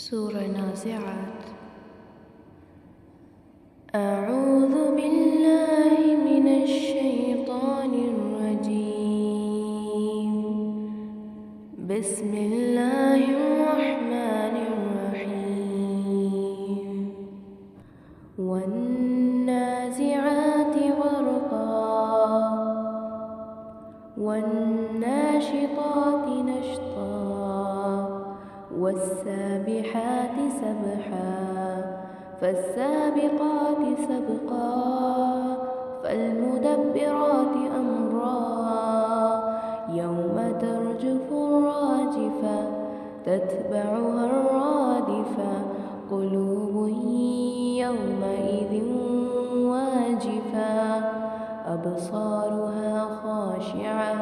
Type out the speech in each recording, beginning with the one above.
سورة نازعات. أعوذ بالله من الشيطان الرجيم. بسم الله الرحمن الرحيم. والنازعات غرقا والناشطات نشطا والسابحات سبحا فالسابقات سبقا فالمدبرات أمرا يوم ترجف الراجفة تتبعها الرادفة قلوب يومئذ واجفة أبصارها خاشعة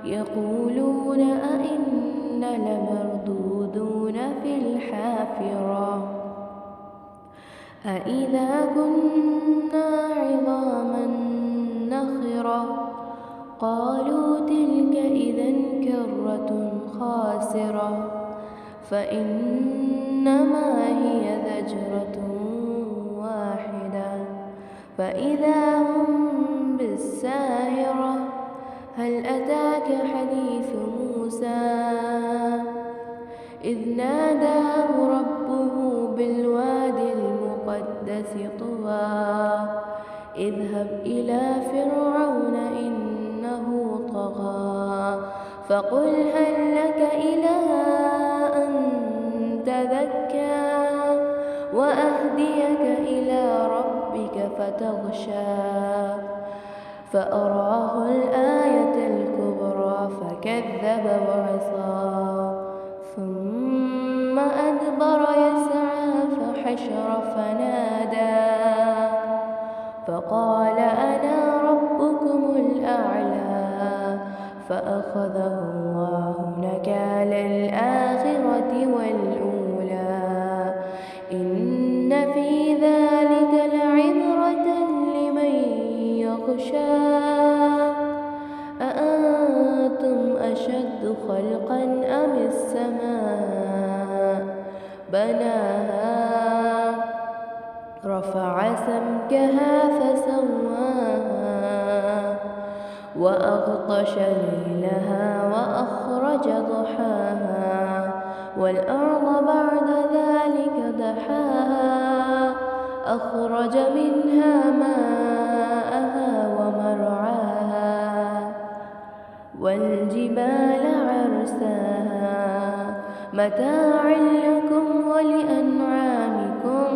يقولون أئنا لمردودون في الحافرة أإذا كنا عظاما نخرة قالوا تلك إذا كرة خاسرة فإنما هي زجرة واحدة فإذا هم بالساهرة هل أتاك حديث موسى إذ ناداه ربه بالواد المقدس طوى اذهب إلى فرعون إنه طغى فقل هل لك إلى أن تزكى وأهديك إلى ربك فتغشى فأراه الآية الكبرى فكذب وعصى ثم أدبر يسعى فحشر فنادى فقال أنا ربكم الأعلى فأخذه الله نكال الآخرة والأولى إن في ذلك لعبرة لمن يخشى أأنتم أشد خلقا أم السماء بناها رفع سمكها فسواها وأغطش ليلها وأخرج ضحاها والأرض بعد ذلك دحاها أخرج منها ماءها ومرعاها والجبال عرساها متاعا لكم ولأنعامكم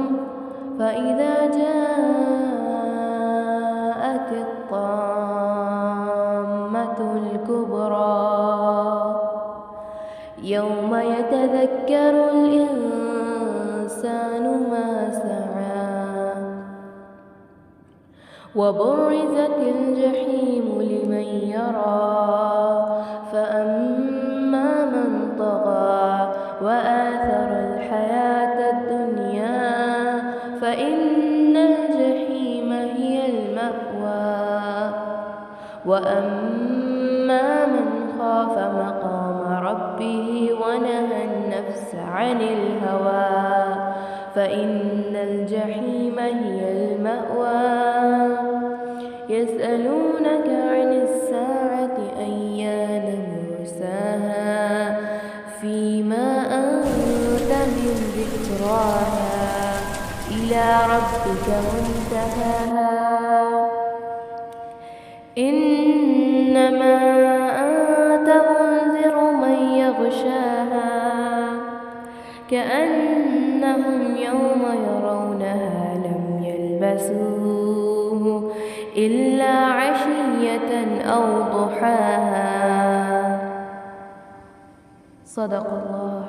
فإذا جاءت الطامة الكبرى يوم يتذكر الإنسان ما سعى وبرزت الجحيم لمن يرى فأما من طغى وآثر الحياة الدنيا فإن الجحيم هي المأوى وأما من خاف مقام ربه ونهى النفس عن الهوى فإن الجحيم هي المأوى يسألونك عن الساعة أيان مرساها فيما أنت من ذكراها إلى ربك منتهاها إنما أنت منذر من يغشاها كأنهم يوم يرونها لم يلبثوا إلا عشية أو ضحاها. صدق الله.